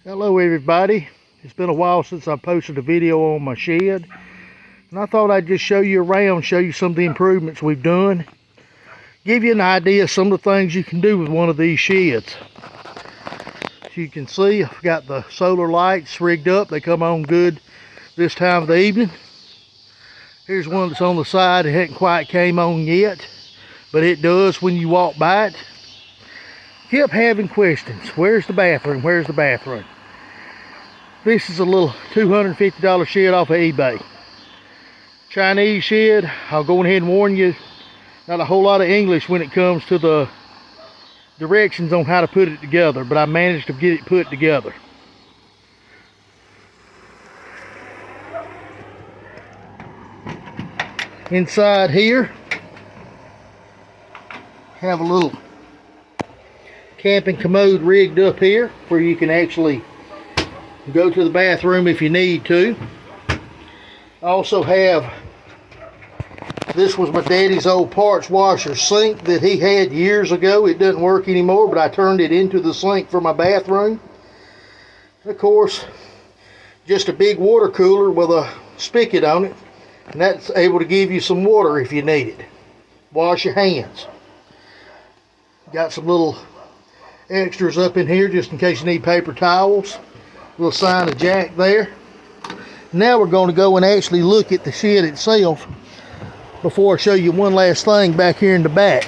Hello everybody. It's been a while since I posted a video on my shed, and I thought I'd just show you around, show you some of the improvements we've done, give you an idea of some of the things you can do with one of these sheds. As you can see, I've got the solar lights rigged up. They come on good this time of the evening. Here's one that's on the side. It hasn't quite came on yet, but it does when you walk by it. Kept having questions. Where's the bathroom? Where's the bathroom? This is a little $250 shed off of eBay. Chinese shed. I'll go ahead and warn you, not a whole lot of English when it comes to the directions on how to put it together, but I managed to get it put together. Inside here, have a little camping commode rigged up here where you can actually go to the bathroom if you need to. I also have, this was my daddy's old parts washer sink that he had years ago. It doesn't work anymore, but I turned it into the sink for my bathroom. And of course, just a big water cooler with a spigot on it, and that's able to give you some water if you need it. Wash your hands. Got some little extras up in here just in case you need paper towels. Little sign of Jack there. Now we're going to go and actually look at the shed itself before I show you one last thing back here in the back.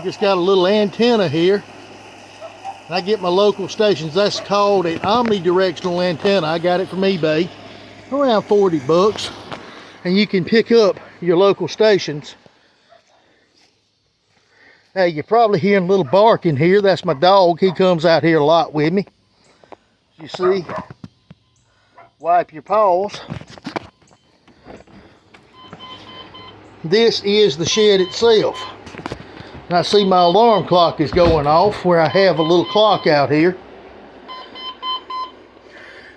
Just got a little antenna here. I get my local stations. That's called an omnidirectional antenna. I got it from eBay, around 40 bucks. And you can pick up your local stations. Now you're probably hearing a little bark in here. That's my dog. He comes out here a lot with me. You see, wipe your paws. This is the shed itself. And I see my alarm clock is going off where I have a little clock out here.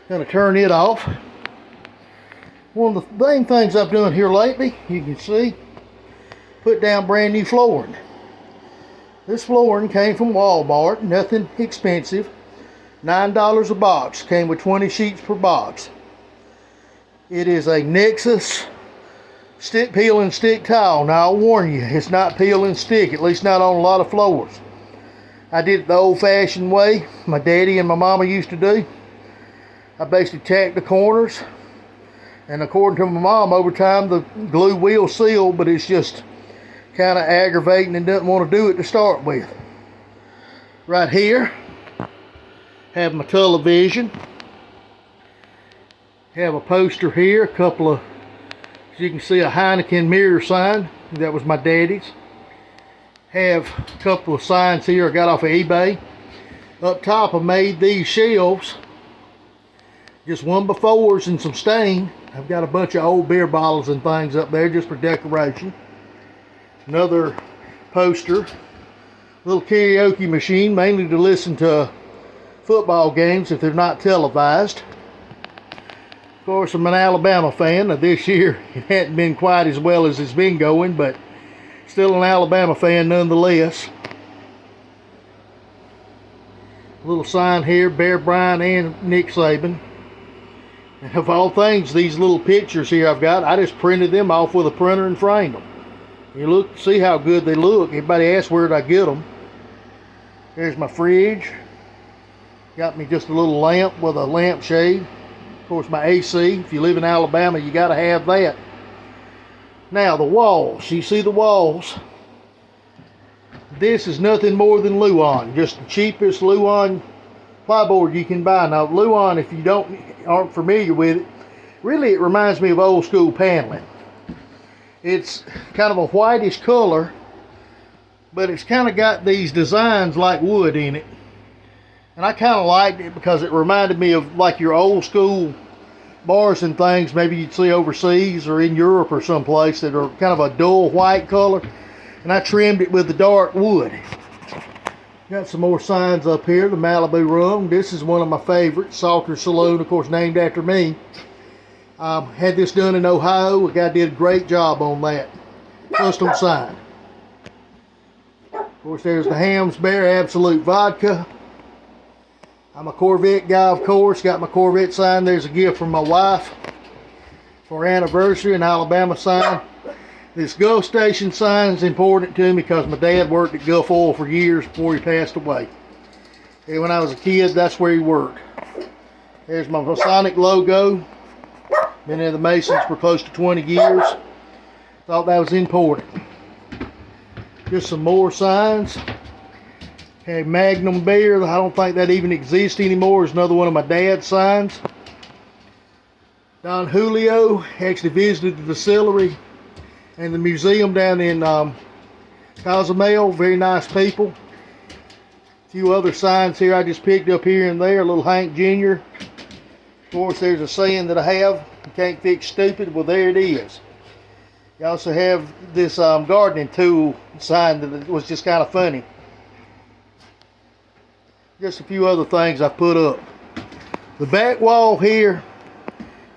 Gonna turn it off. One of the main things I've done here lately, you can see, put down brand new flooring. This flooring came from Walmart, nothing expensive. $9 a box, came with 20 sheets per box. It is a Nexus stick peel and stick tile. Now I'll warn you, it's not peel and stick, at least not on a lot of floors. I did it the old fashioned way my daddy and my mama used to do. I basically tacked the corners. And according to my mom, over time the glue will seal, but it's just kind of aggravating and doesn't want to do it to start with. Right here, have my television. Have a poster here, a couple of, as you can see, a Heineken mirror sign. That was my daddy's. Have a couple of signs here I got off of eBay. Up top I made these shelves. Just one befores and some stain. I've got a bunch of old beer bottles and things up there just for decoration. Another poster. Little karaoke machine, mainly to listen to football games if they're not televised. Of course, I'm an Alabama fan. Now this year it hadn't been quite as well as it's been going, but still an Alabama fan nonetheless. A little sign here, Bear Bryant and Nick Saban. And of all things, these little pictures here I've got, I just printed them off with a printer and framed them. You look, see how good they look. Everybody asks where'd I get them. There's my fridge. Got me just a little lamp with a lampshade. Of course, my AC. If you live in Alabama, you got to have that. Now, the walls. You see the walls? This is nothing more than Luan. Just the cheapest Luan plyboard you can buy. Now, Luan, if you aren't familiar with it, really it reminds me of old school paneling. It's kind of a whitish color, but it's kind of got these designs like wood in it. And I kind of liked it because it reminded me of like your old school bars and things maybe you'd see overseas or in Europe or someplace that are kind of a dull white color. And I trimmed it with the dark wood. Got some more signs up here. The Malibu Rum. This is one of my favorites. Salter Saloon, of course, named after me. Had this done in Ohio. A guy did a great job on that. Custom sign. Of course, there's the Hams Bear Absolute Vodka. I'm a Corvette guy, of course. Got my Corvette sign. There's a gift from my wife for our anniversary, an Alabama sign. This Gulf Station sign is important to me because my dad worked at Gulf Oil for years before he passed away. And when I was a kid, that's where he worked. There's my Masonic logo. Been in the Masons for close to 20 years. Thought that was important. Just some more signs. Hey, Magnum Beer. I don't think that even exists anymore. It's another one of my dad's signs. Don Julio actually visited the distillery and the museum down in Cozumel. Very nice people. A few other signs here I just picked up here and there. A little Hank Jr. Of course, there's a saying that I have. You can't fix stupid. Well, there it is. You also have this gardening tool sign that was just kind of funny. Just a few other things I put up. The back wall here,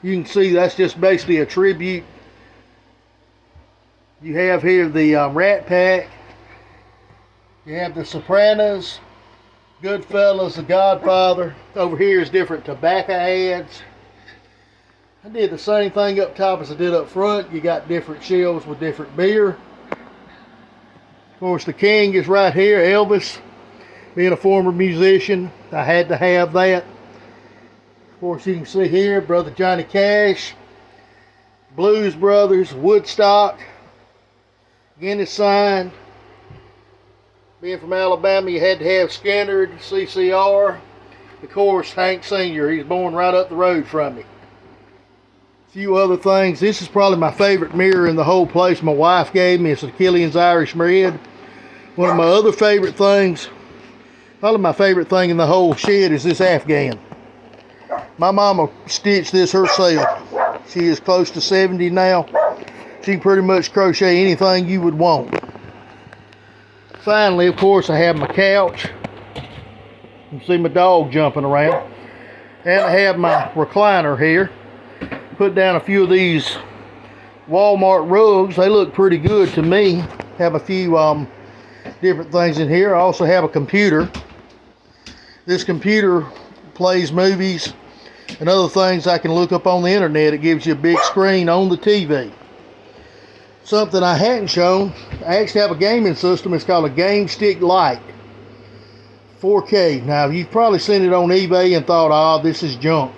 you can see that's just basically a tribute. You have here the Rat Pack. You have the Sopranos, Goodfellas, The Godfather. Over here is different tobacco ads. I did the same thing up top as I did up front. You got different shelves with different beer. Of course, the king is right here, Elvis. Being a former musician, I had to have that. Of course, you can see here, Brother Johnny Cash, Blues Brothers, Woodstock. Guinness sign. Being from Alabama, you had to have Skynyrd, CCR. Of course, Hank Sr. He's born right up the road from me. Few other things. This is probably my favorite mirror in the whole place. My wife gave me. It's a Killian's Irish Red. One of my other favorite things, probably my favorite thing in the whole shed, is this Afghan. My mama stitched this herself. She is close to 70 now. She can pretty much crochet anything you would want. Finally, of course, I have my couch. You can see my dog jumping around. And I have my recliner here. Put down a few of these Walmart rugs. They look pretty good to me. Have a few different things in here. I also have a computer. This computer plays movies and other things I can look up on the internet. It gives you a big screen on the TV. Something I hadn't shown, I actually have a gaming system. It's called a Game Stick Lite 4K. Now, you've probably seen it on eBay and thought, oh, this is junk.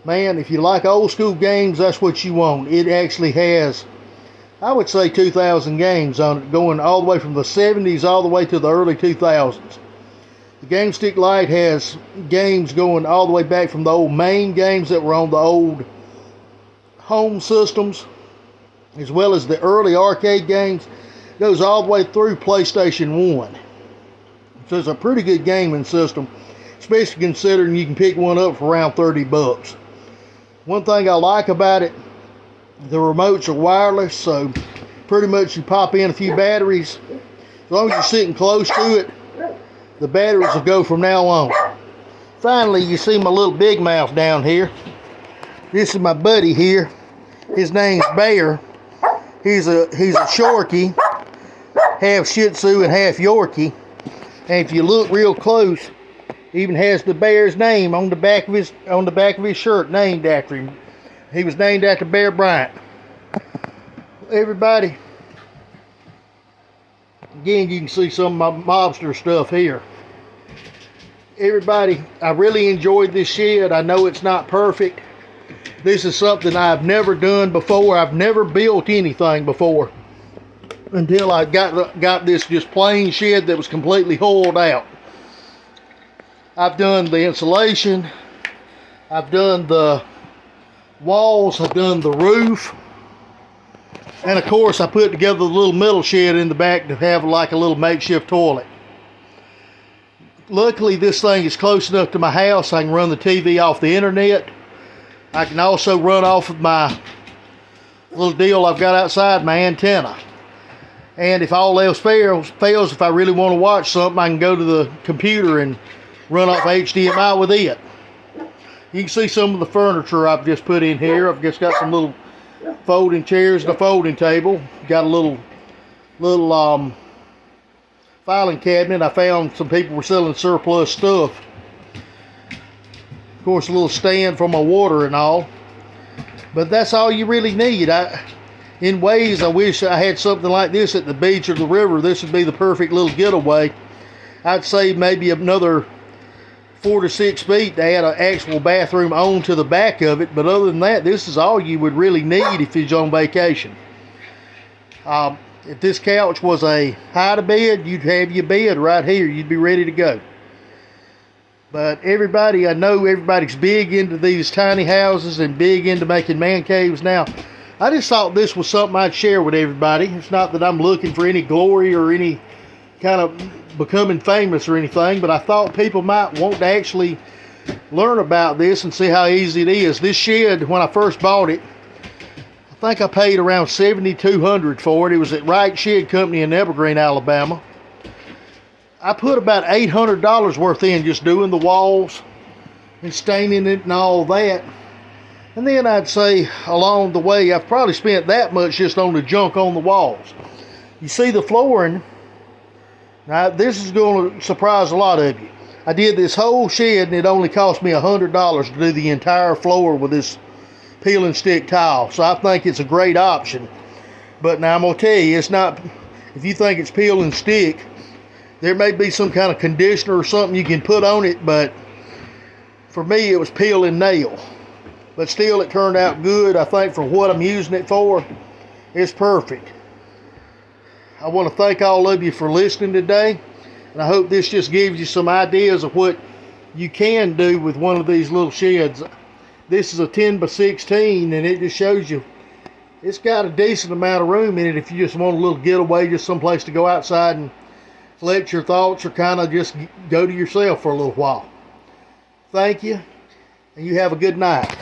Man, if you like old school games, that's what you want. It actually has, I would say, 2,000 games on it, going all the way from the 70s all the way to the early 2000s. The Game Stick Lite has games going all the way back from the old main games that were on the old home systems, as well as the early arcade games. It goes all the way through PlayStation 1. So it's a pretty good gaming system, especially considering you can pick one up for around 30 bucks. One thing I like about it, the remotes are wireless, so pretty much you pop in a few batteries. As long as you're sitting close to it, the batteries will go from now on. Finally, you see my little big mouth down here. This is my buddy here. His name's Bear. He's a Yorkie, half Shih Tzu and half Yorkie. And if you look real close, even has the bear's name on the back of his shirt, named after him. He was named after Bear Bryant. Everybody, again, you can see some of my mobster stuff here. Everybody, I really enjoyed this shed. I know it's not perfect. This is something I've never done before. I've never built anything before until I got this just plain shed that was completely hauled out. I've done the insulation, I've done the walls, I've done the roof, and of course I put together the little metal shed in the back to have like a little makeshift toilet. Luckily this thing is close enough to my house I can run the TV off the internet. I can also run off of my little deal I've got outside, my antenna. And if all else fails, if I really want to watch something, I can go to the computer and run off HDMI with it. You can see some of the furniture I've just put in here. I've just got some little folding chairs and a folding table. Got a little filing cabinet. I found some people were selling surplus stuff. Of course, a little stand for my water and all. But that's all you really need. In ways, I wish I had something like this at the beach or the river. This would be the perfect little getaway. I'd say maybe another 4 to 6 feet to add an actual bathroom onto the back of it. But other than that, this is all you would really need if you're on vacation. If this couch was a hide-a-bed, you'd have your bed right here. You'd be ready to go. But everybody, I know everybody's big into these tiny houses and big into making man caves now. I just thought this was something I'd share with everybody. It's not that I'm looking for any glory or any kind of becoming famous or anything, but I thought people might want to actually learn about this and see how easy it is. This shed, when I first bought it, I think I paid around $7,200 for it. It was at Wright Shed Company in Evergreen, Alabama. I put about $800 worth in just doing the walls and staining it and all that. And then I'd say along the way, I've probably spent that much just on the junk on the walls. You see the flooring. Now this is going to surprise a lot of you. I did this whole shed and it only cost me $100 to do the entire floor with this peel and stick tile. So I think it's a great option. But now I'm going to tell you, it's not, if you think it's peel and stick, there may be some kind of conditioner or something you can put on it, but for me it was peel and nail. But still, it turned out good. I think for what I'm using it for, it's perfect. I want to thank all of you for listening today, and I hope this just gives you some ideas of what you can do with one of these little sheds. This is a 10 by 16, and it just shows you it's got a decent amount of room in it if you just want a little getaway, just someplace to go outside and let your thoughts or kind of just go to yourself for a little while. Thank you, and you have a good night.